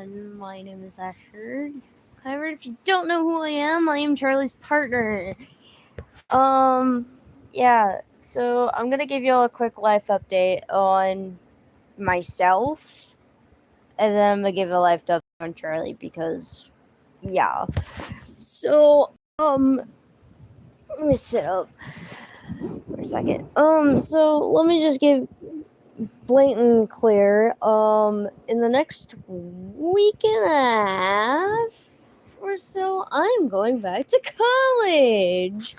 everyone. My name is Asher. However, if you don't know who I am Charlie's partner. So I'm gonna give you all a quick life update on myself, and then I'm gonna give a life update on Charlie because, yeah. So, let me sit up for a second. So let me just give blatant clear. In the next week and a half or so, I'm going back to college.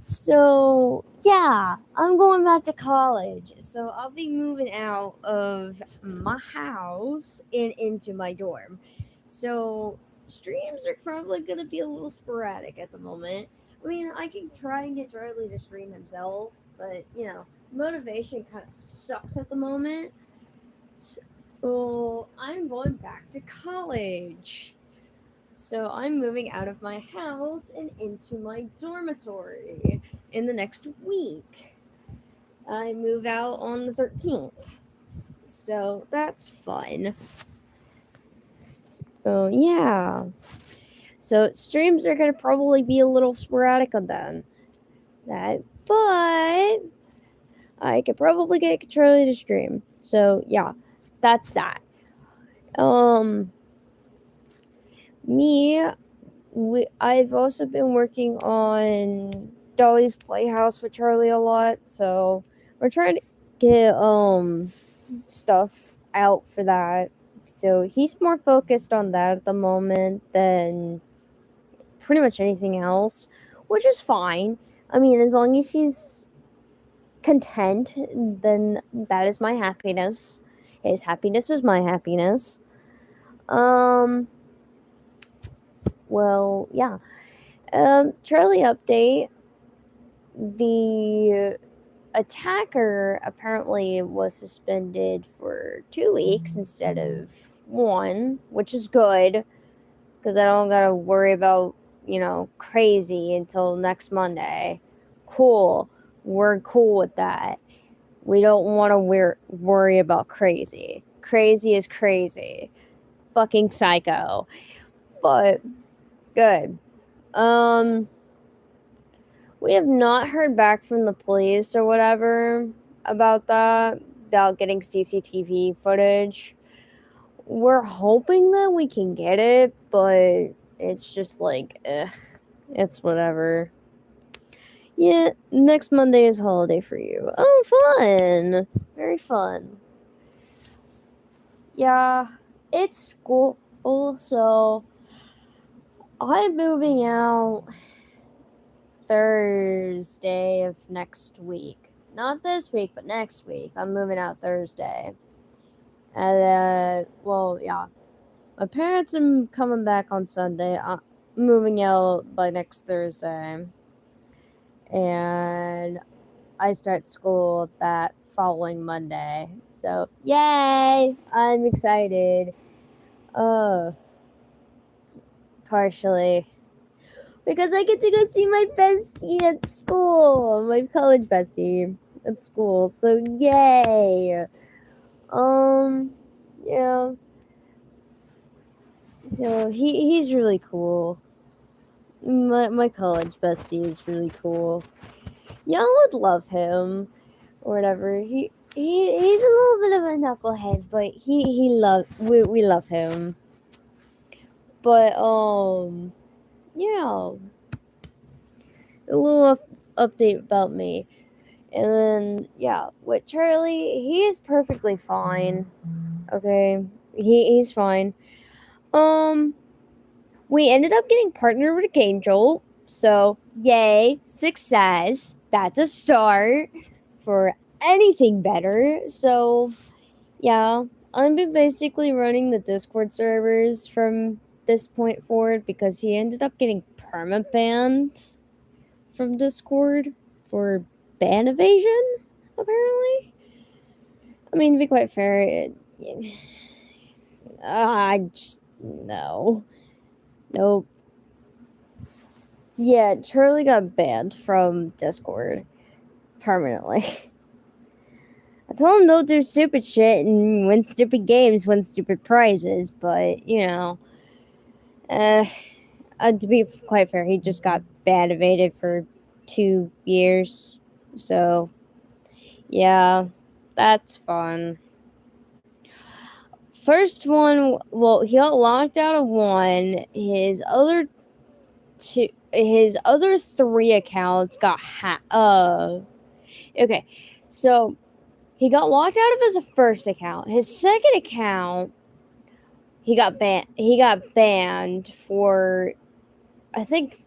So, yeah, I'm going back to college. So, I'll be moving out of my house and into my dorm. So, streams are probably going to be a little sporadic at the moment. I mean, I can try and get Charlie to stream himself, but, motivation kind of sucks at the moment. So, I'm going back to college. So I'm moving out of my house and into my dormitory in the next week. I move out on the 13th. So that's fun. So yeah. So streams are going to probably be a little sporadic on that. But I could probably get Charlie to stream. So yeah, that's that. I've also been working on Dolly's Playhouse with Charlie a lot, so we're trying to get stuff out for that. So he's more focused on that at the moment than pretty much anything else, which is fine. I mean, as long as he's content, then that is my happiness. His happiness is my happiness. Well, yeah. Charlie update. The attacker apparently was suspended for 2 weeks instead of 1, which is good because I don't gotta worry about, crazy until next Monday. Cool. We're cool with that. We don't want to worry about crazy. Crazy is crazy. Fucking psycho. But good. We have not heard back from the police or whatever about that, about getting CCTV footage. We're hoping that we can get it, but it's just like, it's whatever. Yeah, next Monday is holiday for you. Oh, fun. Very fun. Yeah, it's school. Also, I'm moving out Thursday of next week. Not this week, but next week. I'm moving out Thursday. And, yeah. My parents are coming back on Sunday. I'm moving out by next Thursday. And I start school that following Monday. So, yay! I'm excited. Partially because I get to go see my bestie at school, my college bestie at school. So yay! Yeah. So he's really cool. My college bestie is really cool. Y'all would love him, or whatever. He's a little bit of a knucklehead, but we love him. But yeah. A little update about me. And then, yeah, with Charlie, he is perfectly fine. Okay, he's fine. We ended up getting partnered with Angel, so yay, success. That's a start for anything better. So, yeah, I've been basically running the Discord servers from this point forward because he ended up getting permabanned from Discord for ban evasion, apparently. I mean, to be quite fair, I just, no. Nope. Yeah, Charlie got banned from Discord permanently. I told him don't do stupid shit and win stupid games, win stupid prizes, but, you know, to be quite fair, he just got band evaded for 2 years, so, yeah, that's fun. First one, well, he got locked out of one. His other 3 accounts got hacked. Okay, so he got locked out of his first account. His second account, he got banned for, I think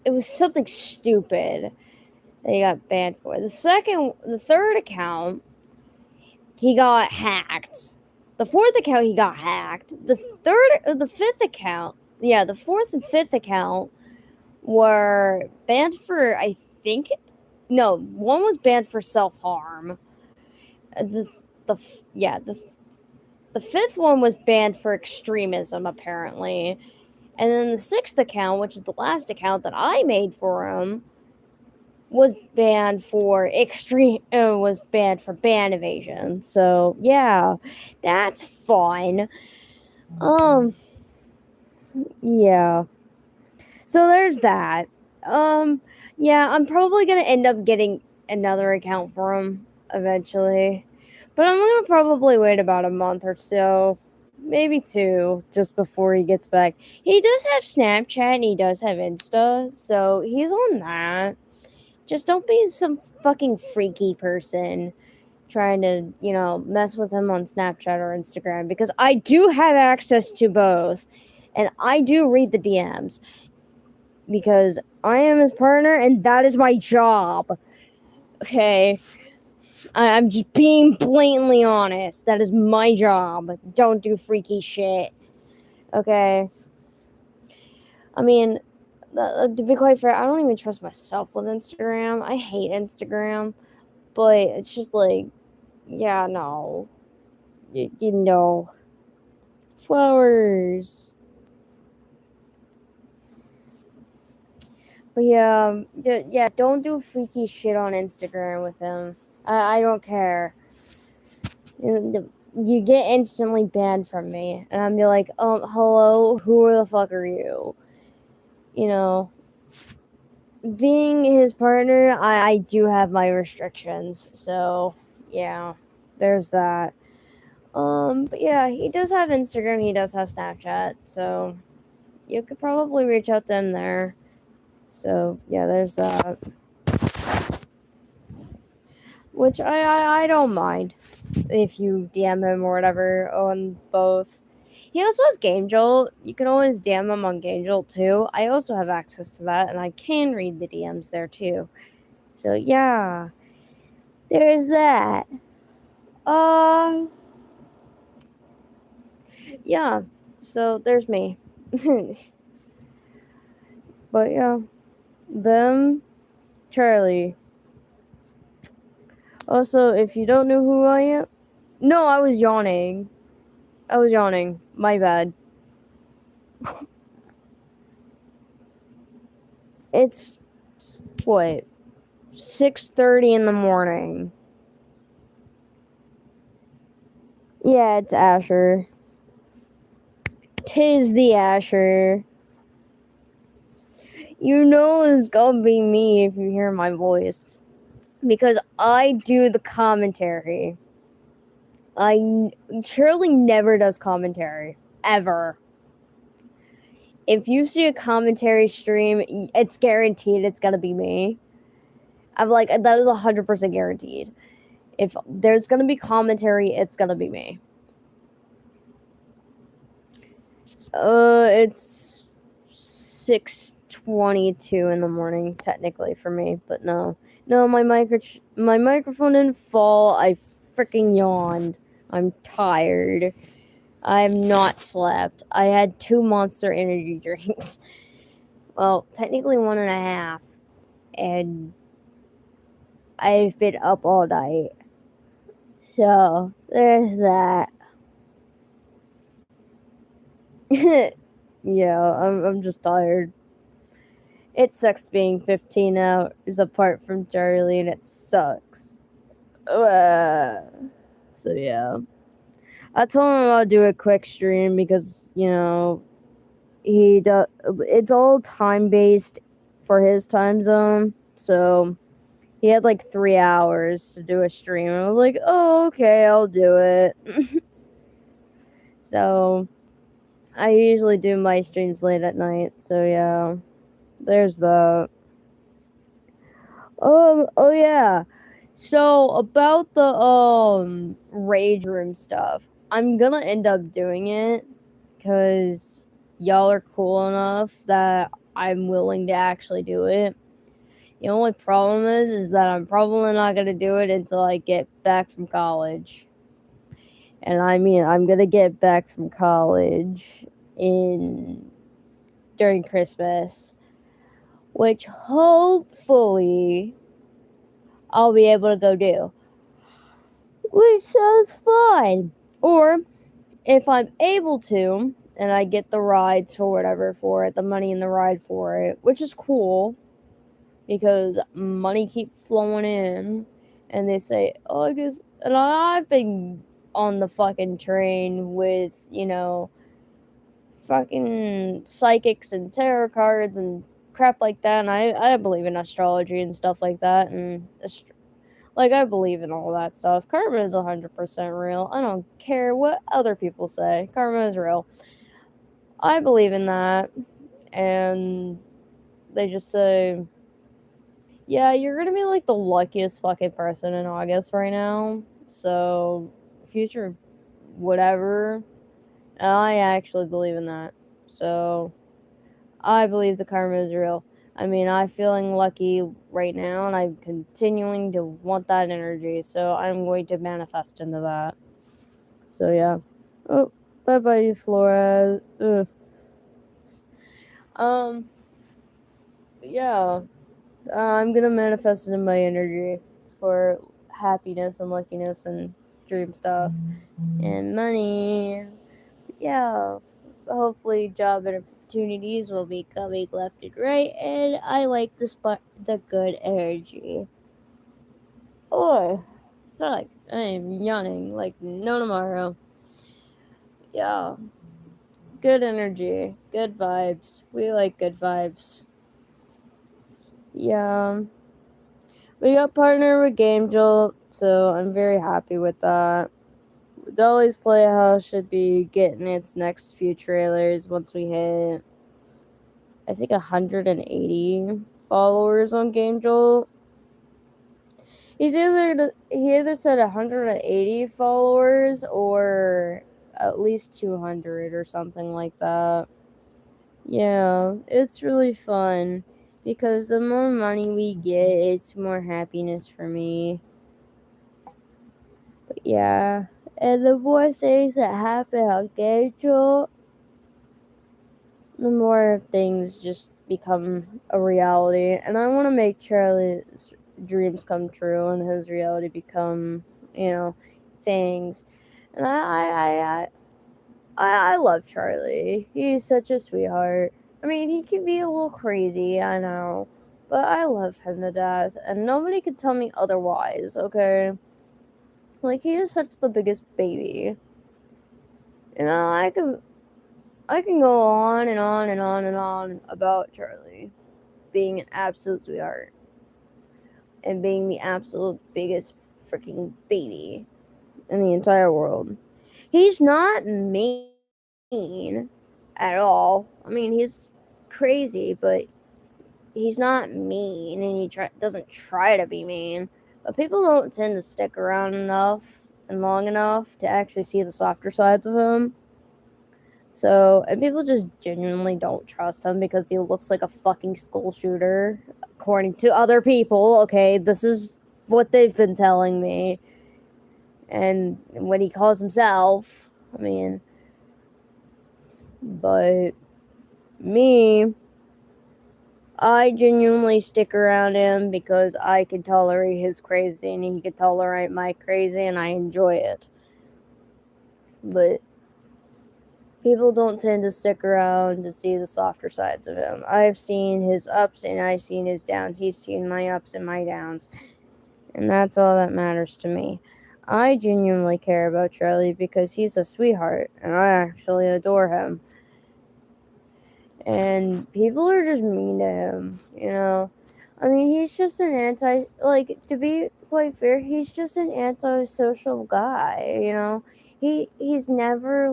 it was something stupid that he got banned for. The third account, he got hacked. The fourth account, he got hacked. The fourth and fifth account were banned for, I think, no, one was banned for self-harm. The fifth one was banned for extremism, apparently. And then the sixth account, which is the last account that I made for him, was banned for ban evasion. So yeah, that's fun. Yeah. So there's that. Yeah, I'm probably gonna end up getting another account for him eventually. But I'm gonna probably wait about a month or so. Maybe 2, just before he gets back. He does have Snapchat and he does have Insta, so he's on that. Just don't be some fucking freaky person trying to, you know, mess with him on Snapchat or Instagram, because I do have access to both, and I do read the DMs, because I am his partner and that is my job. Okay? I'm just being blatantly honest. That is my job. Don't do freaky shit. Okay? I mean, to be quite fair, I don't even trust myself with Instagram. I hate Instagram. But it's just like, yeah, no. You know. Flowers. But yeah, don't do freaky shit on Instagram with him. I don't care. You get instantly banned from me, and I'm be like, hello, who the fuck are you? You know, being his partner, I do have my restrictions, so yeah, there's that. But yeah, he does have Instagram, he does have Snapchat, so you could probably reach out to him there. So yeah, there's that. Which I don't mind if you DM him or whatever on both. He also has Game Jolt. You can always DM him on Game Jolt too. I also have access to that, and I can read the DMs there too. So yeah, there's that. Yeah. So there's me. But yeah, them, Charlie. Also, if you don't know who I am, no, I was yawning. My bad. It's what, 6:30 in the morning. Yeah, it's Asher. 'Tis the Asher. You know it's gonna be me if you hear my voice, because I do the commentary. Charlie never does commentary, ever. If you see a commentary stream, it's guaranteed it's gonna be me. I'm like, that is 100% guaranteed. If there's gonna be commentary, it's gonna be me. It's 6:22 in the morning, technically, for me, but no, my microphone didn't fall. I freaking yawned. I'm tired. I have not slept. I had 2 Monster energy drinks. Well, technically 1.5. And I've been up all night. So, there's that. Yeah, I'm just tired. It sucks being 15 hours apart from Charlie, and it sucks. So yeah, I told him I'll do a quick stream because he does. It's all time based for his time zone, so he had like 3 hours to do a stream. I was like, oh, okay, I'll do it. So I usually do my streams late at night. So yeah, there's that. Oh yeah. So about the rage room stuff, I'm gonna end up doing it because y'all are cool enough that I'm willing to actually do it. The only problem is that I'm probably not gonna do it until I get back from college. And I mean, I'm gonna get back from college during Christmas, which hopefully I'll be able to go do. Which sounds fun. Or if I'm able to, and I get the rides for whatever for it, the money and the ride for it, which is cool because money keeps flowing in, and they say, oh, I guess, and I've been on the fucking train with, fucking psychics and tarot cards and crap like that, and I believe in astrology and stuff like that, and I believe in all that stuff. Karma is 100% real. I don't care what other people say. Karma is real. I believe in that. And they just say, yeah, you're gonna be like the luckiest fucking person in August right now. So, future whatever. And I actually believe in that. So, I believe the karma is real. I mean, I'm feeling lucky right now, and I'm continuing to want that energy, so I'm going to manifest into that. So, yeah. Oh, bye-bye, Flores. Ugh. Yeah. I'm gonna manifest into my energy for happiness and luckiness and dream stuff and money. Yeah. Hopefully, job opportunities will be coming left and right, and I like the good energy. Oh, I feel like I am yawning like no tomorrow. Yeah, good energy, good vibes. We like good vibes. Yeah, we got partnered with Game Jolt, so I'm very happy with that. Dolly's Playhouse should be getting its next few trailers once we hit, I think, 180 followers on Game Jolt. He either said 180 followers or at least 200 or something like that. Yeah, it's really fun because the more money we get, it's more happiness for me. But yeah, and the more things that happen on Game Jolt, the more things just become a reality. And I want to make Charlie's dreams come true and his reality become, things. And I love Charlie. He's such a sweetheart. I mean, he can be a little crazy, I know, but I love him to death, and nobody can tell me otherwise, okay? Like, he is such the biggest baby. I can go on and on and on and on about Charlie being an absolute sweetheart and being the absolute biggest freaking baby in the entire world. He's not mean at all. I mean, he's crazy, but he's not mean, and he doesn't try to be mean. But people don't tend to stick around enough and long enough to actually see the softer sides of him. So, and people just genuinely don't trust him because he looks like a fucking school shooter, according to other people. Okay, this is what they've been telling me. And when he calls himself, I mean, but me, I genuinely stick around him because I can tolerate his crazy and he can tolerate my crazy, and I enjoy it. But people don't tend to stick around to see the softer sides of him. I've seen his ups and I've seen his downs. He's seen my ups and my downs. And that's all that matters to me. I genuinely care about Charlie because he's a sweetheart, and I actually adore him. And people are just mean to him, you know? I mean, he's just to be quite fair, he's just an antisocial guy, you know? He's never,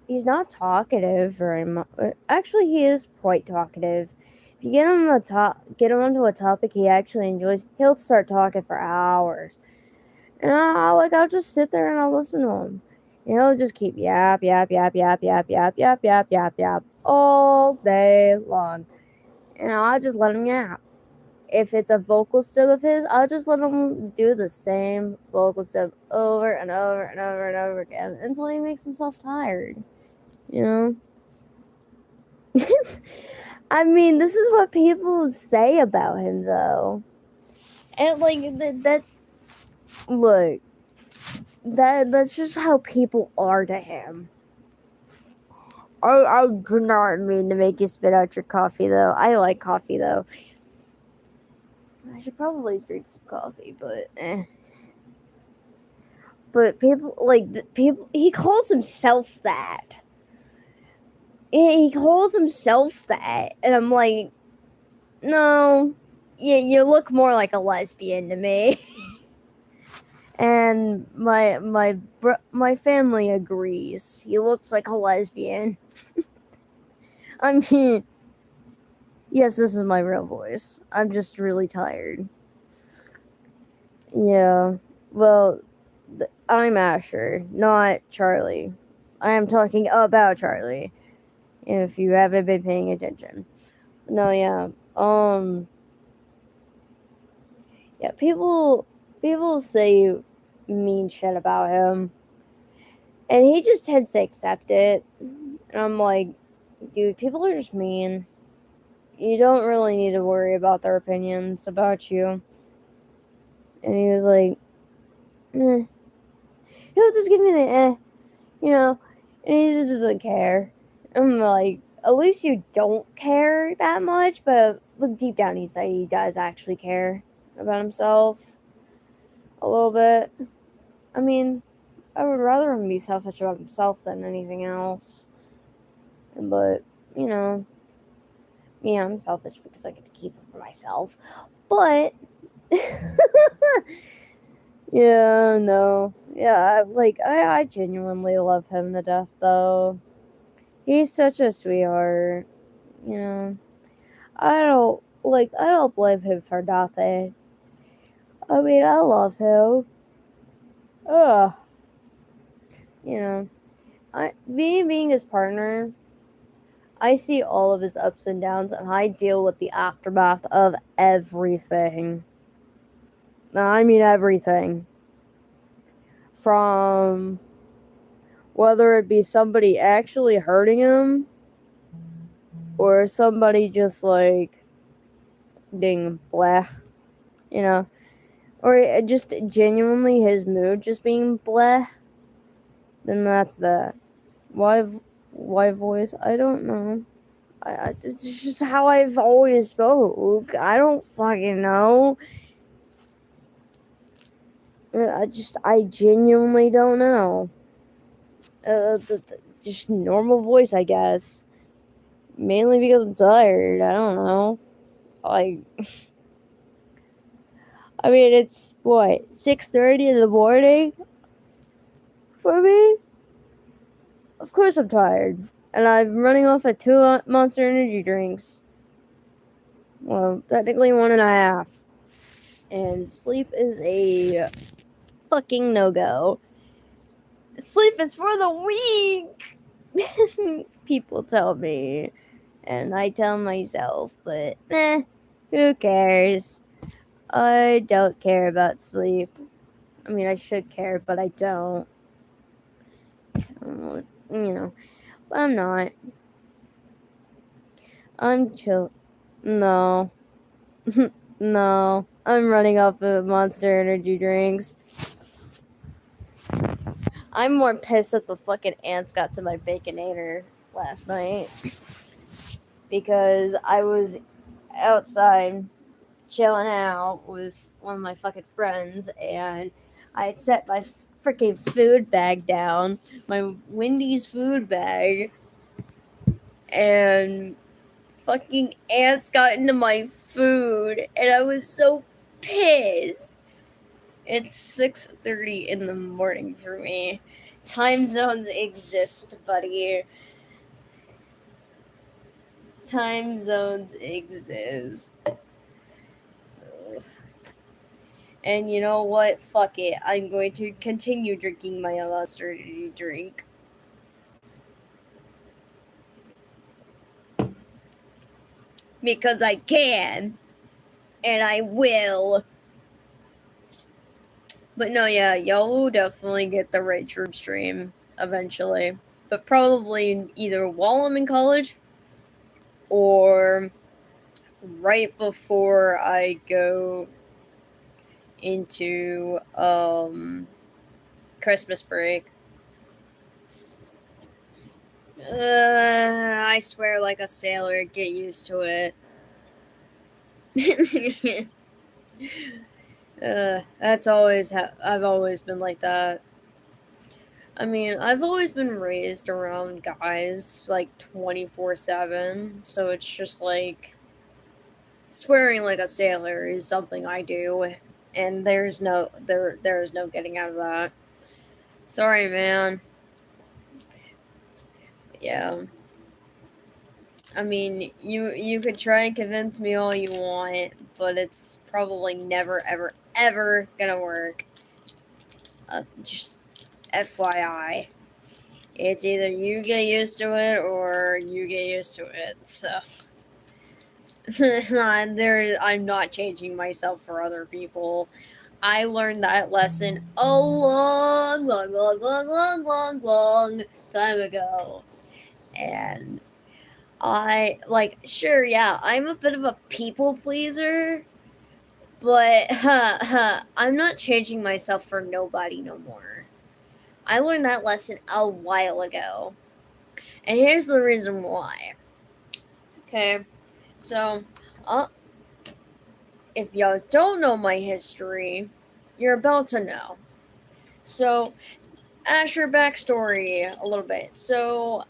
he's not talkative very much. Actually, he is quite talkative. If you get him onto a topic he actually enjoys, he'll start talking for hours. And I'll just sit there and I'll listen to him. And he'll just keep yap all day long. And I'll just let him yap. If it's a vocal stem of his, I'll just let him do the same vocal stem over and over and over and over again until he makes himself tired. You know? I mean, this is what people say about him, though. And, look, that's just how people are to him. I do not mean to make you spit out your coffee, though. I like coffee, though. I should probably drink some coffee, but But he calls himself that. He calls himself that, and I'm like, no, you look more like a lesbian to me. And my family agrees. He looks like a lesbian. I mean, yes, this is my real voice. I'm just really tired. Yeah, well, I'm Asher, not Charlie. I am talking about Charlie, if you haven't been paying attention. No, yeah. Yeah, people say mean shit about him, and he just tends to accept it. And I'm like, dude, people are just mean. You don't really need to worry about their opinions about you. And he was like, eh. He'll just give me the you know, and he just doesn't care. I'm like, at least you don't care that much, but deep down inside, he does actually care about himself a little bit. I mean, I would rather him be selfish about himself than anything else. But, you know, yeah, I'm selfish because I get to keep it for myself. But, yeah, no. Yeah, I genuinely love him to death, though. He's such a sweetheart, you know. I don't blame him for nothing. I mean, I love him. Ugh. You know, being his partner, I see all of his ups and downs, and I deal with the aftermath of everything. I mean everything. From whether it be somebody actually hurting him, or somebody just being blah, you know, or just genuinely his mood just being blah, then that's that. Why voice? I don't know. It's just how I've always spoke. I don't fucking know. I genuinely don't know. Just normal voice, I guess. Mainly because I'm tired. I don't know. I mean, it's what, 6:30 in the morning for me? Of course I'm tired. And I'm running off of 2 Monster Energy drinks. Well, technically 1.5. And sleep is a fucking no-go. Sleep is for the weak! People tell me. And I tell myself, but who cares? I don't care about sleep. I mean, I should care, but I don't. You know, but I'm not. I'm chill. No. No. I'm running off of Monster Energy drinks. I'm more pissed that the fucking ants got to my Baconator last night. Because I was outside chilling out with one of my fucking friends, and I had set my freaking food bag down, my Wendy's food bag, and fucking ants got into my food, and I was so pissed. It's 6:30 in the morning for me. Time zones exist, buddy. Time zones exist. Ugh. And you know what? Fuck it. I'm going to continue drinking my Monster Energy drink. Because I can. And I will. But no, yeah, y'all will definitely get the right troop stream eventually. But probably either while I'm in college or right before I go into Christmas break. I swear like a sailor, get used to it. That's always I've always been like that. I mean, I've always been raised around guys like 24/7, so it's just like swearing like a sailor is something I do, and there's no getting out of that. Sorry, man. Yeah. I mean, you could try and convince me all you want, but it's probably never, ever gonna work. Just FYI. It's either you get used to it or you get used to it, so... I'm not changing myself for other people. I learned that lesson a long time ago. And sure, yeah, I'm a bit of a people pleaser, but I'm not changing myself for nobody no more. I learned that lesson a while ago. And here's the reason why. Okay, so, if y'all don't know my history, you're about to know. So, Asher backstory a little bit. So,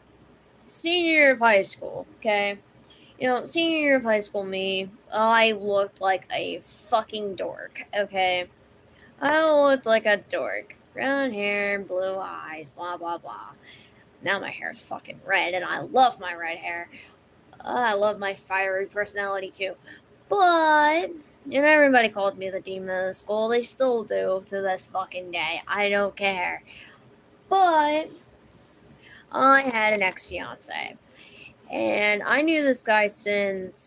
senior year of high school, okay? Senior year of high school me, I looked like a fucking dork, okay? I looked like a dork. Brown hair, blue eyes, blah, blah, blah. Now my hair's fucking red, and I love my red hair. I love my fiery personality, too. But, and everybody called me the demon of the school. They still do to this fucking day. I don't care. But, I had an ex-fiance. And I knew this guy since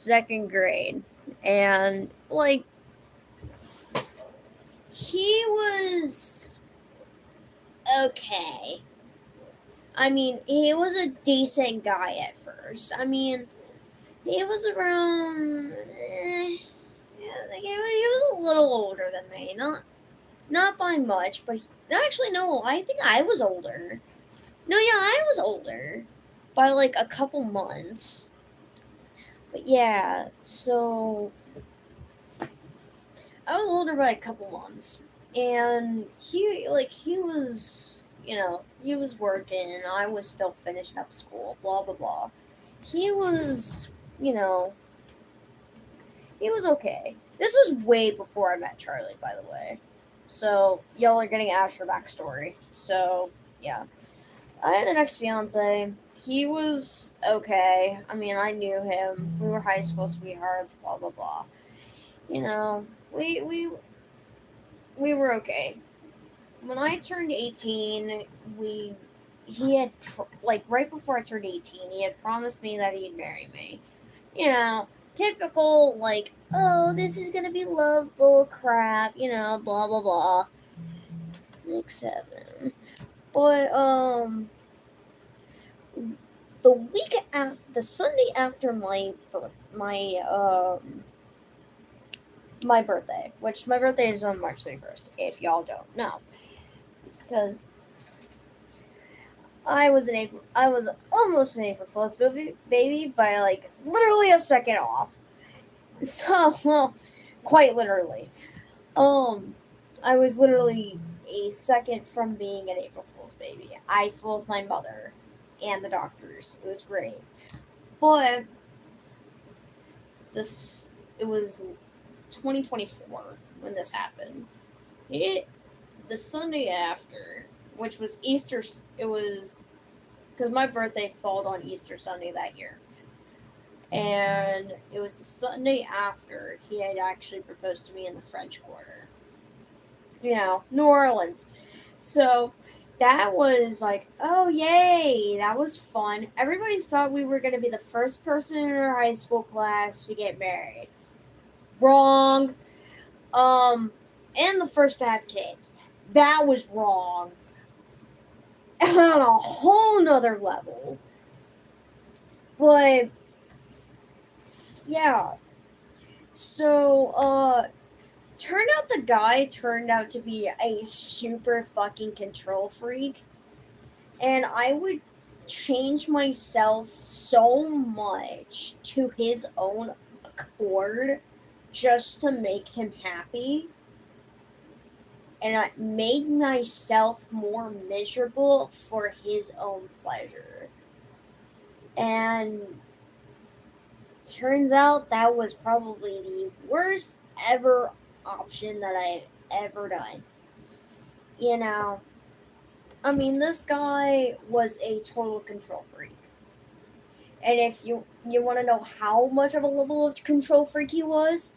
2nd grade. And, he was okay. I mean, he was a decent guy at first. I mean, he was around... he was a little older than me. Not by much, but... Actually, no, I think I was older. No, yeah, I was older. By, a couple months. But yeah, so... I was older by a couple months. And he was... he was working, and I was still finishing up school, blah, blah, blah. He was, he was okay. This was way before I met Charlie, by the way. So, y'all are getting Asher backstory. So, yeah. I had an ex-fiance. He was okay. I mean, I knew him. We were high school sweethearts, blah, blah, blah. We were okay. When I turned 18, he had, right before I turned 18, he had promised me that he'd marry me. Typical, oh, this is gonna be love bull crap, blah, blah, blah. 6, 7. But, the Sunday after my birthday, which my birthday is on March 31st, if y'all don't know. Because I was almost an April Fool's baby by, literally a second off. So, well, quite literally. I was literally a second from being an April Fool's baby. I fooled my mother and the doctors. It was great. But this it was 2024 when this happened. It the Sunday after, which was Easter. It was because my birthday fell on Easter Sunday that year, and it was the Sunday after he had actually proposed to me in the French Quarter. New Orleans. So that was like, oh yay, that was fun. Everybody thought we were gonna be the first person in our high school class to get married. Wrong. And the first to have kids. That was wrong. On a whole nother level. But yeah. So, turned out the guy turned out to be a super fucking control freak. And I would change myself so much to his own accord just to make him happy. And I made myself more miserable for his own pleasure. And turns out that was probably the worst ever option that I ever done. I mean, this guy was a total control freak. And if you want to know how much of a level of control freak he was,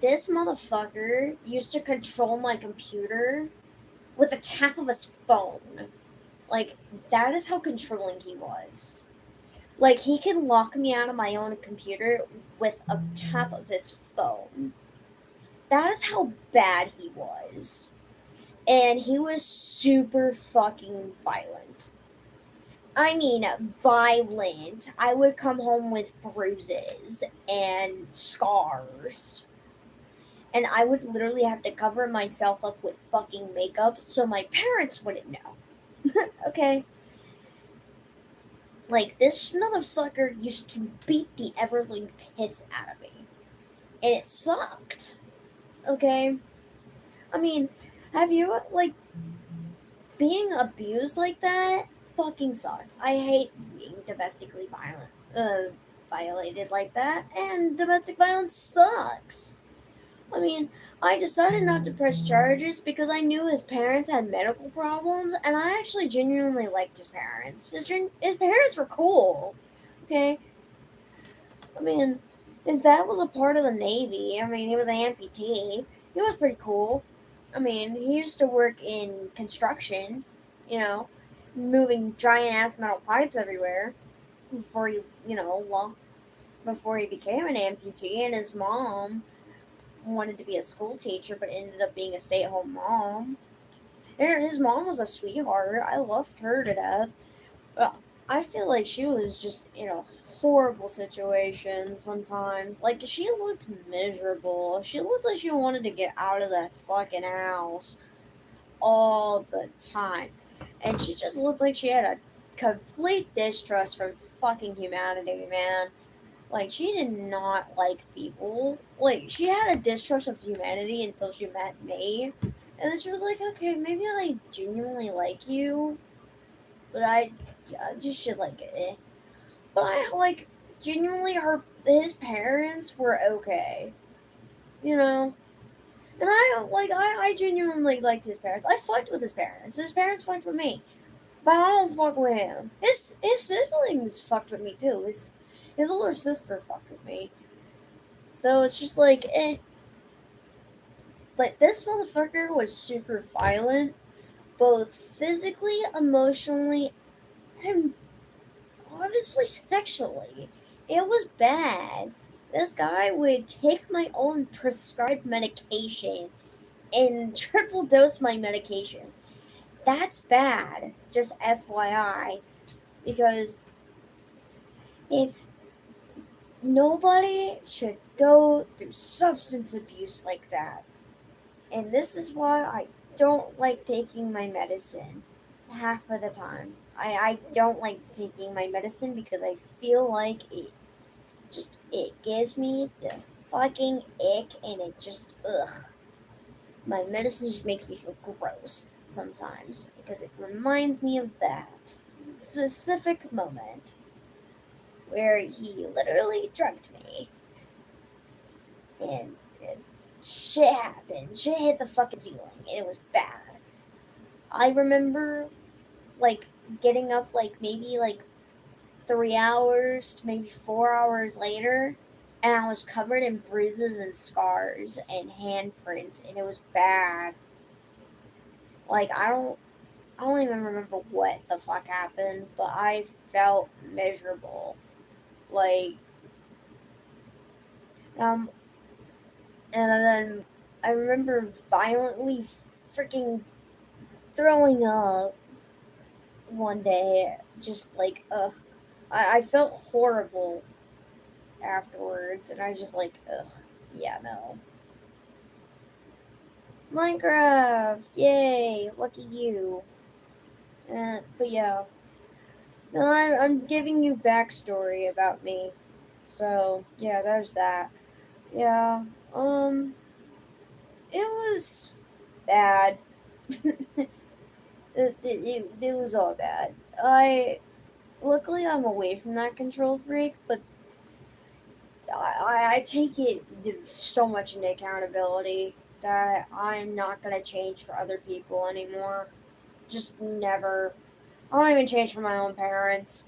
this motherfucker used to control my computer with a tap of his phone. Like, that is how controlling he was. Like, he can lock me out of my own computer with a tap of his phone. That is how bad he was. And he was super fucking violent. I mean, violent. I would come home with bruises and scars. And I would literally have to cover myself up with fucking makeup so my parents wouldn't know. Okay? Like, this motherfucker used to beat the ever-living piss out of me. And it sucked. Okay? I mean, have you, being abused like that fucking sucked. I hate being domestically violated like that, and domestic violence sucks. I mean, I decided not to press charges because I knew his parents had medical problems, and I actually genuinely liked his parents. His parents were cool, okay? I mean, his dad was a part of the Navy. I mean, he was an amputee. He was pretty cool. I mean, he used to work in construction, moving giant ass metal pipes everywhere before before he became an amputee, and his mom wanted to be a school teacher but ended up being a stay-at-home mom. And his mom was a sweetheart. I loved her to death. But I feel like she was just in a horrible situation sometimes. Like, she looked miserable. She looked like she wanted to get out of that fucking house all the time. And she just looked like she had a complete distrust from fucking humanity, man. Like, she did not like people. Like, she had a distrust of humanity until she met me. And then she was like, okay, maybe I genuinely like you. But she's like, eh. But genuinely, his parents were okay. And I genuinely liked his parents. I fucked with his parents. His parents fucked with me. But I don't fuck with him. His siblings fucked with me too. His older sister fucked with me. So it's just like, eh. But this motherfucker was super violent, both physically, emotionally, and obviously sexually. It was bad. This guy would take my own prescribed medication and triple dose my medication. That's bad. Just FYI. Because if nobody should go through substance abuse like that. And this is why I don't like taking my medicine half of the time. I don't like taking my medicine because I feel like it gives me the fucking ick, and it just, ugh. My medicine just makes me feel gross sometimes because it reminds me of that specific moment where he literally drugged me. And shit happened. Shit hit the fucking ceiling, and it was bad. I remember, like, getting up, like, maybe, like, 3 hours to maybe 4 hours later, and I was covered in bruises and scars and handprints, and it was bad. Like, I don't even remember what the fuck happened, but I felt miserable. Like, um, and then I remember violently freaking throwing up one day. Just like, ugh. I felt horrible afterwards, and I just like, ugh. Yeah, no. Minecraft! Yay! Lucky you. But yeah. No, I'm giving you backstory about me. So, yeah, there's that. Yeah, it was bad. It was all bad. Luckily, I'm away from that control freak, but I take it so much into accountability that I'm not gonna change for other people anymore. Just never. I don't even change for my own parents.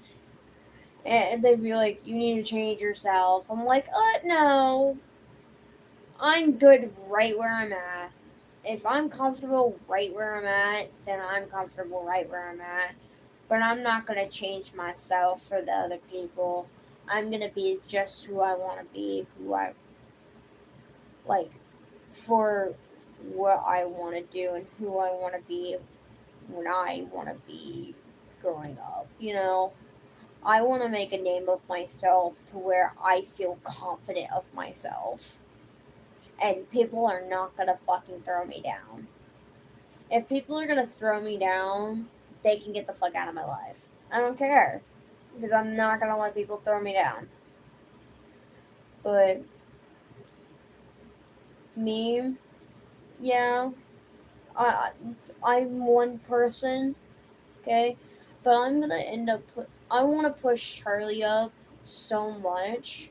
And they'd be like, "You need to change yourself." I'm like, no. I'm good right where I'm at. If I'm comfortable right where I'm at, then I'm comfortable right where I'm at. But I'm not going to change myself for the other people. I'm going to be just who I want to be, who I like, for what I want to do and who I want to be when I want to be growing up, you know? I want to make a name of myself to where I feel confident of myself. And people are not going to fucking throw me down. If people are going to throw me down, they can get the fuck out of my life. I don't care. Because I'm not going to let people throw me down. But me, yeah, I'm one person, okay? But I'm going to end up, I want to push Charlie up so much.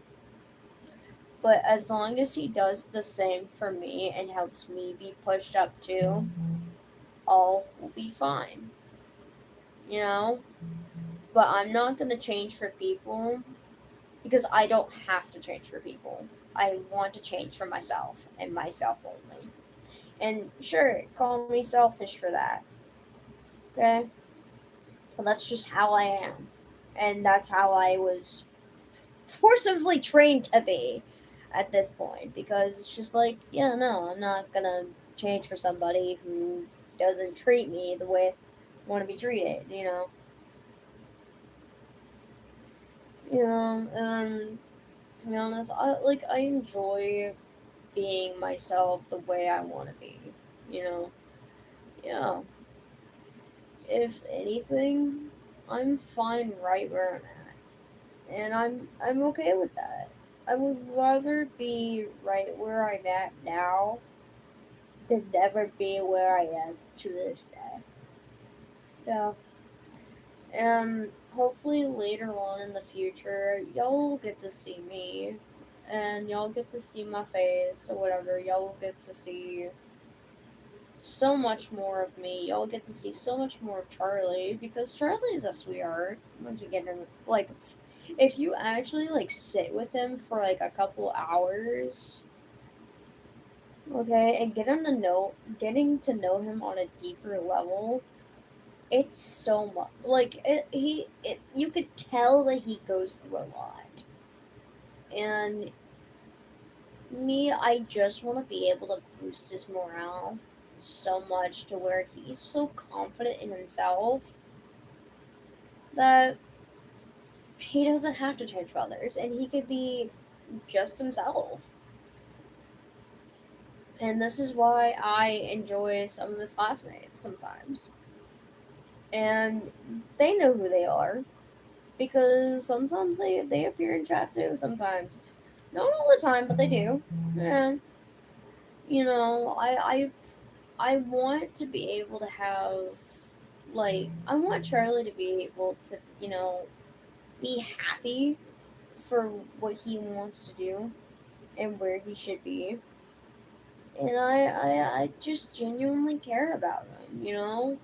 But as long as he does the same for me and helps me be pushed up too, all will be fine. You know? But I'm not going to change for people because I don't have to change for people. I want to change for myself and myself only. And sure, call me selfish for that. Okay? But that's just how I am. And that's how I was forcibly trained to be at this point. Because it's just like, yeah, no, I'm not going to change for somebody who doesn't treat me the way I want to be treated, you know? And to be honest, I enjoy being myself the way I want to be. You know, yeah. If anything, I'm fine right where I'm at, and I'm okay with that. I would rather be right where I'm at now than never be where I am to this day. Yeah. And hopefully later on in the future, y'all will get to see me, and y'all get to see my face or whatever. Y'all will get to see so much more of me. Y'all get to see so much more of Charlie because Charlie is a sweetheart. Once you get him, like, if you actually like sit with him for like a couple hours, okay, and getting to know him on a deeper level, it's so much like you could tell that he goes through a lot. And me, I just want to be able to boost his morale so much to where he's so confident in himself that he doesn't have to change for others and he could be just himself. And this is why I enjoy some of his classmates sometimes. And they know who they are because sometimes they appear in chat too sometimes. Not all the time, but they do. And you know, I want to be able to have, like, I want Charlie to be able to, be happy for what he wants to do and where he should be. And I just genuinely care about him,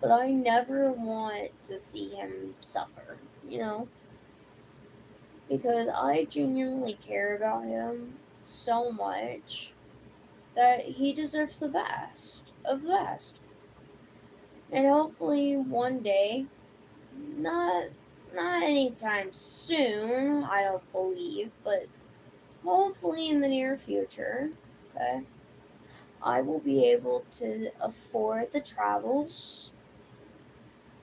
But I never want to see him suffer, Because I genuinely care about him so much that he deserves the best of the best. And hopefully one day, not not anytime soon, I don't believe, but hopefully in the near future, okay, I will be able to afford the travels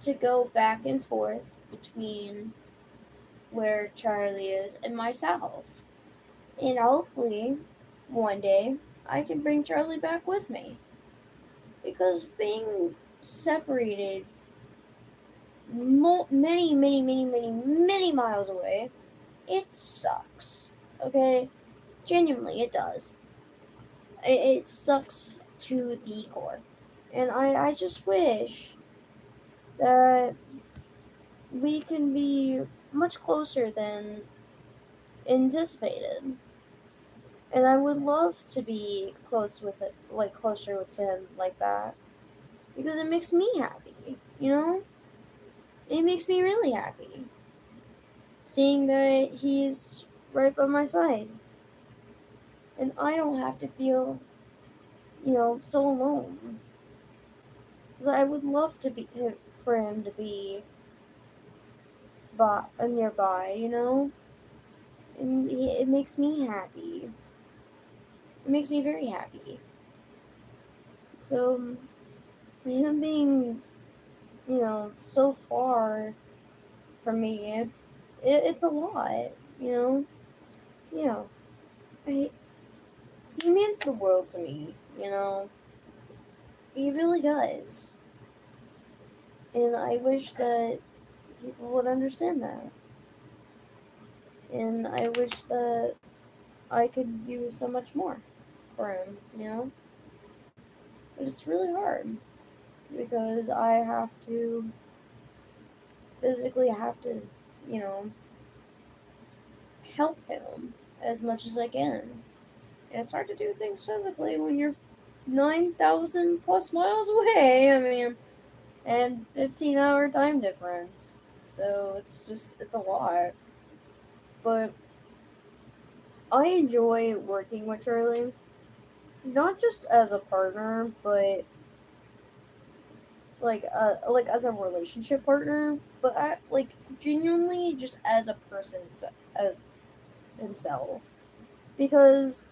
to go back and forth between where Charlie is and myself. And hopefully one day I can bring Charlie back with me. Because being separated many, many, many, many, many miles away, it sucks. Okay? Genuinely, it does. It sucks to the core. And I just wish that we can be much closer than anticipated. And I would love to be close with it, like closer to him like that. Because it makes me happy, It makes me really happy. Seeing that he's right by my side. And I don't have to feel, so alone. Because I would love to be for him to be nearby, And it makes me happy. It makes me very happy. So, him being, so far from me, it's a lot, Yeah. He means the world to me, He really does. And I wish that people would understand that. And I wish that I could do so much more for him, But it's really hard because I have to physically you know, help him as much as I can. And it's hard to do things physically when you're 9,000 plus miles away. I mean, and 15-hour time difference. So it's a lot. But I enjoy working with Charlie, not just as a partner, but like as a relationship partner, but like genuinely just as a person himself, because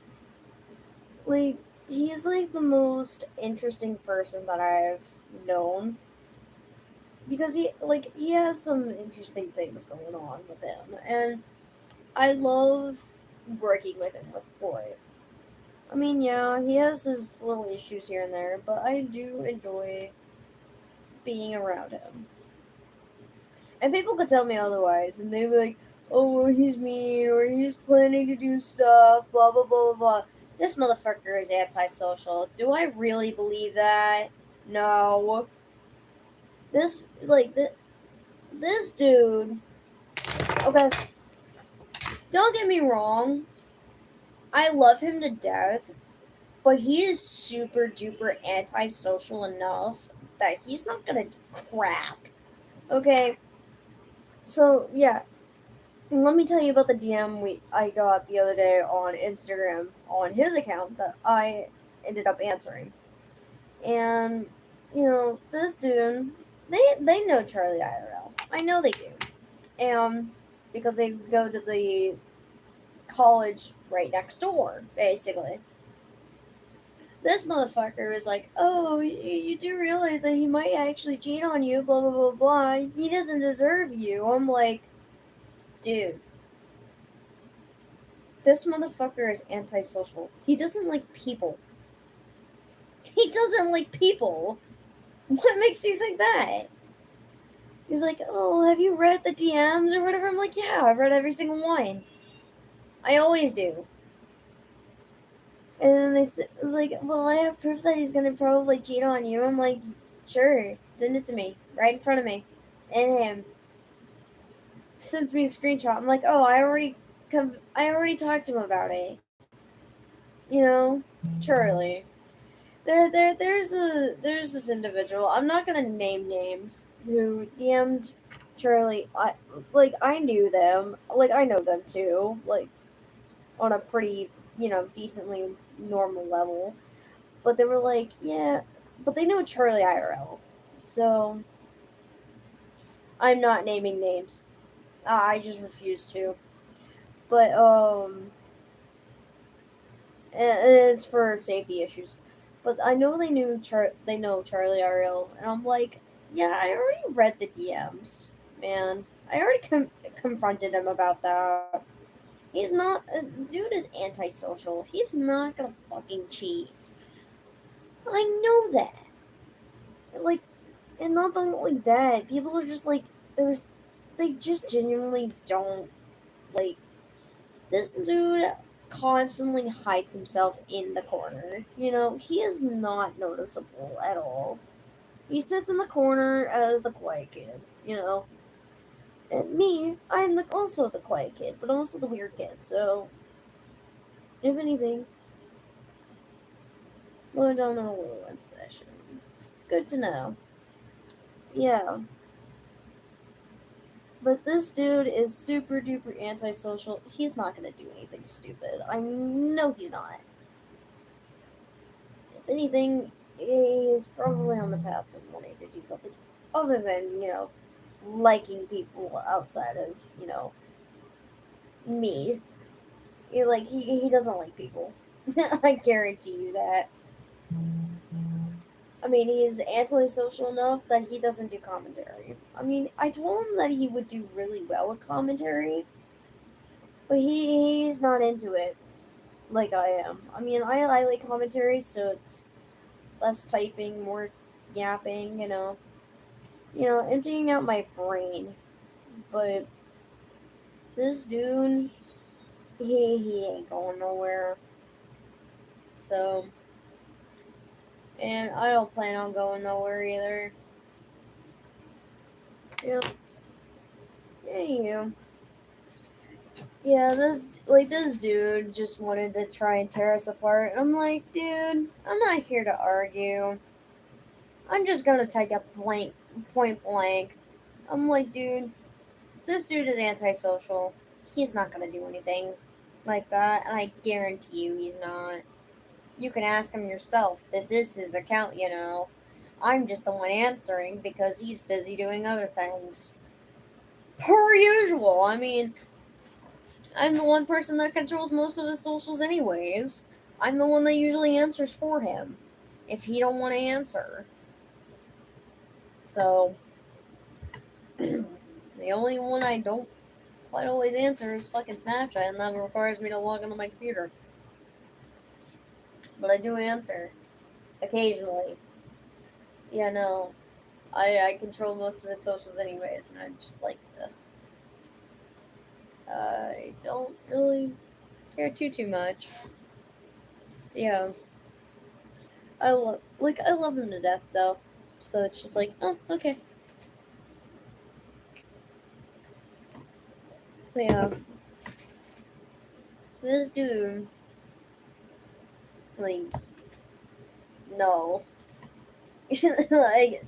like he's like the most interesting person that I've known, because he has some interesting things going on with him, and I love working with him for it. I mean, yeah, he has his little issues here and there, but I do enjoy being around him. And people could tell me otherwise, and they'd be like, "Oh, well, he's mean, or he's planning to do stuff, blah blah blah blah blah." This motherfucker is antisocial. Do I really believe that? No. This dude. Okay, don't get me wrong. I love him to death, but he is super duper antisocial enough that he's not gonna do crap. Okay, so yeah, let me tell you about the DM I got the other day on Instagram on his account that I ended up answering. And this dude, they know Charlie IRL. I know they do. Because they go to the college right next door, basically. This motherfucker is like, "Oh, you do realize that he might actually cheat on you, blah blah blah blah. He doesn't deserve you." I'm like, dude, this motherfucker is antisocial. He doesn't like people. He doesn't like people. What makes you think that? He's like, "Oh, have you read the DMs or whatever?" I'm like, "Yeah, I've read every single one." I always do. And then they said, like, well, I have proof that he's gonna probably cheat on you. I'm like, sure, send it to me, right in front of me. And him sends me a screenshot. I'm like, oh, I already talked to him about it. You know, Charlie. There's this individual. I'm not gonna name names who DM'd Charlie. I knew them. Like I know them too. Like on a pretty decently normal level. But they were like, yeah, but they know Charlie IRL. So I'm not naming names. I just refuse to. But it's for safety issues. But I know they know Charlie IRL, and I'm like, yeah, I already read the DMs, man. I already confronted him about that. He's not. Dude is antisocial. He's not gonna fucking cheat. I know that. Like, and not only that, people are just like they just genuinely don't like this dude. Constantly hides himself in the corner. He is not noticeable at all. He sits in the corner as the quiet kid. And me, I'm also the quiet kid, but also the weird kid. So, if anything, well, I don't know what session. Good to know. Yeah. But this dude is super duper antisocial. He's not gonna do anything stupid. I know he's not. If anything, he's probably on the path to wanting to do something other than, liking people outside of, me. He doesn't like people. I guarantee you that. I mean, he's antisocial enough that he doesn't do commentary. I mean, I told him that he would do really well with commentary, but he's not into it like I am. I mean, I like commentary, so it's less typing, more yapping, emptying out my brain. But this dude, he ain't going nowhere. So, and I don't plan on going nowhere either. Yep. Anywho. Yeah, this dude just wanted to try and tear us apart. I'm like, dude, I'm not here to argue. I'm just gonna take a point blank. I'm like, dude, this dude is antisocial. He's not gonna do anything like that, and I guarantee you he's not. You can ask him yourself. This is his account. I'm just the one answering because he's busy doing other things. Per usual. I mean, I'm the one person that controls most of his socials anyways. I'm the one that usually answers for him if he don't want to answer. So the only one I don't quite always answer is fucking Snapchat, and that requires me to log into my computer. But I do answer occasionally. Yeah, no. I control most of his socials anyways, and I just like the I don't really care too much. Yeah. I love him to death though. So it's just like, oh, okay. But yeah. This dude, like, no. Like,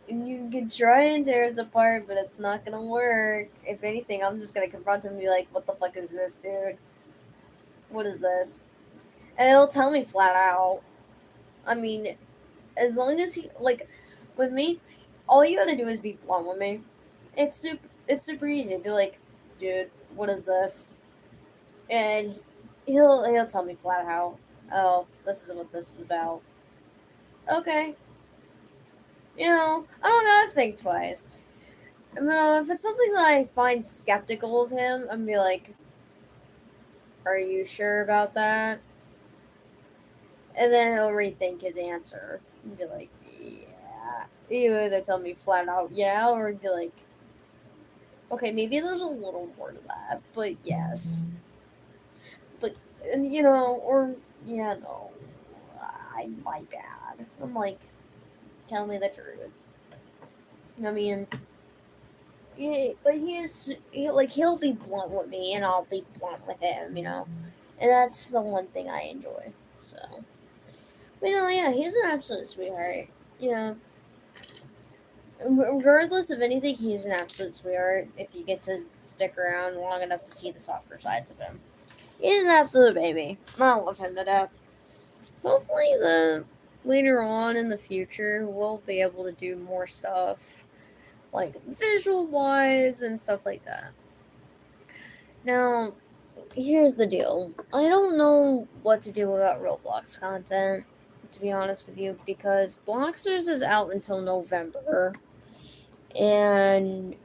you can try and tear us apart, but it's not gonna work. If anything, I'm just gonna confront him and be like, what the fuck is this, dude? What is this? And he'll tell me flat out. I mean, as long as he, like, with me, all you gotta do is be blunt with me. It's super easy. Be like, dude, what is this? And he'll tell me flat out, oh, this is what this is about. Okay. I don't gotta think twice. If it's something that I find skeptical of him, I'm gonna be like, are you sure about that? And then he'll rethink his answer and be like, yeah. He either tell me flat out yeah, or be like, Okay, maybe there's a little more to that, but yes. But, and no, my bad. I'm like, tell me the truth. I mean, but he'll be blunt with me, and I'll be blunt with him, and that's the one thing I enjoy. So, but yeah, he's an absolute sweetheart. You know, regardless of anything, he's an absolute sweetheart. If you get to stick around long enough to see the softer sides of him, he's an absolute baby. I love him to death. Hopefully, later on in the future, we'll be able to do more stuff, like visual wise and stuff like that. Now, here's the deal. I don't know what to do about Roblox content, to be honest with you, because Bloxers is out until November. And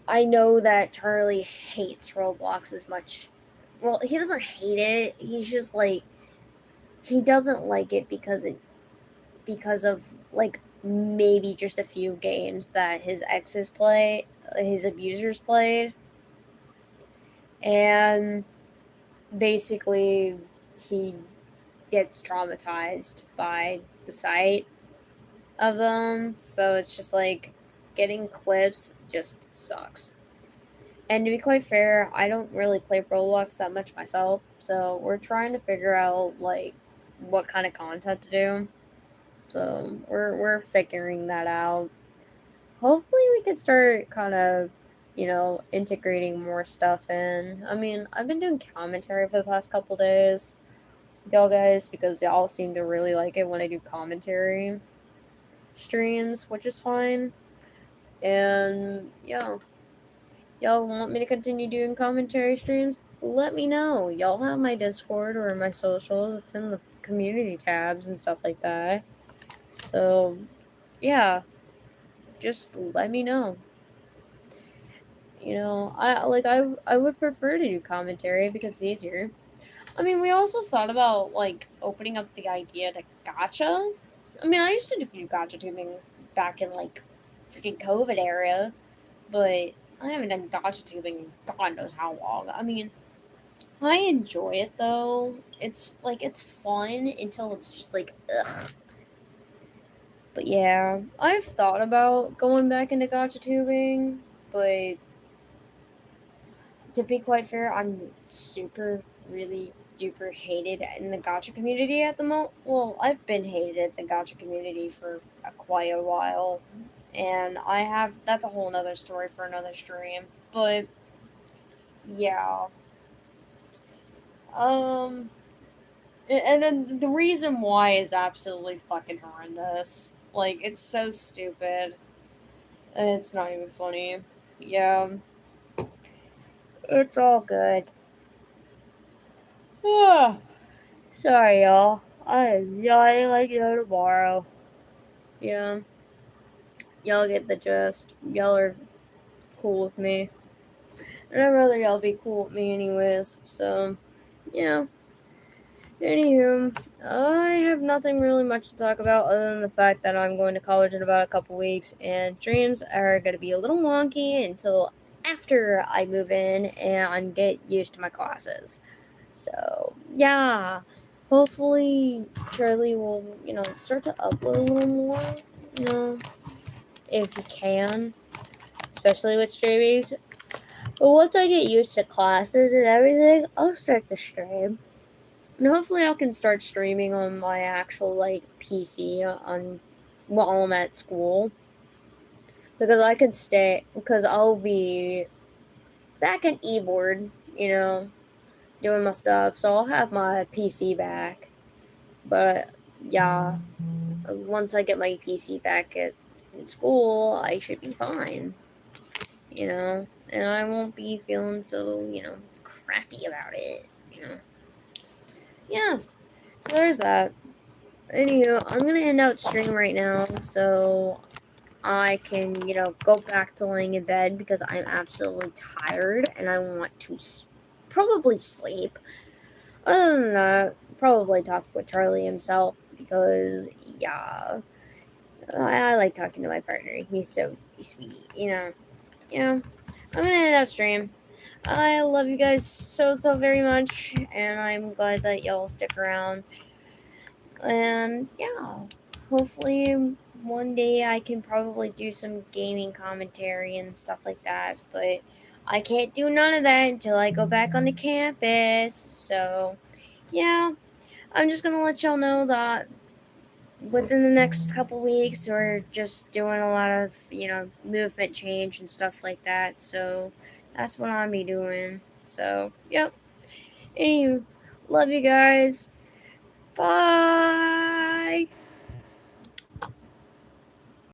I know that Charlie hates Roblox as much. Well, he doesn't hate it. He's just like, he doesn't like it because of like maybe just a few games that his abusers played. And basically he gets traumatized by the sight of them. So it's just like getting clips just sucks. And to be quite fair, I don't really play Roblox that much myself, so we're trying to figure out like what kind of content to do. So we're figuring that out. Hopefully we could start kind of, integrating more stuff in. I mean, I've been doing commentary for the past couple days with y'all guys because y'all seem to really like it when I do commentary streams, which is fine. And yeah, y'all want me to continue doing commentary streams? Let me know. Y'all have my Discord or my socials. It's in the community tabs and stuff like that. So yeah, just let me know. I would prefer to do commentary because it's easier. I mean, we also thought about like opening up the idea to gacha. I mean, I used to do gacha tubing back in like freaking COVID era, but I haven't done gacha tubing in God knows how long. I mean, I enjoy it though. It's fun until it's just like ugh. But yeah, I've thought about going back into gacha tubing, but to be quite fair, I'm super, really duper hated in the gacha community at the moment. Well, I've been hated at the gacha community for quite a while, and that's a whole nother story for another stream. But yeah, and then the reason why is absolutely fucking horrendous. Like, it's so stupid. And it's not even funny. Yeah. It's all good. Sorry, y'all. I'm yawning like tomorrow. Yeah. Y'all get the gist. Y'all are cool with me. And I'd rather y'all be cool with me anyways. So, yeah. Anywho, I have nothing really much to talk about other than the fact that I'm going to college in about a couple weeks, and dreams are going to be a little wonky until after I move in and get used to my classes. So, yeah. Hopefully, Charlie will, start to upload a little more, if he can, especially with streamings. But once I get used to classes and everything, I'll start to stream. And hopefully I can start streaming on my actual, PC while I'm at school. Because I'll be back at eBoard, doing my stuff. So I'll have my PC back. But, yeah, once I get my PC back in school, I should be fine. And I won't be feeling so, crappy about it, Yeah, so there's that. Anywho, I'm gonna end out stream right now so I can, go back to laying in bed because I'm absolutely tired and I want to probably sleep. Other than that, probably talk with Charlie himself because, yeah, I like talking to my partner. He's so sweet, yeah, I'm gonna end up stream. I love you guys so very much, and I'm glad that y'all stick around. And yeah, hopefully one day I can probably do some gaming commentary and stuff like that, but I can't do none of that until I go back on the campus. So yeah, I'm just gonna let y'all know that within the next couple weeks we're just doing a lot of movement change and stuff like that. So that's what I'll be doing. So yep. Anywho, love you guys. Bye.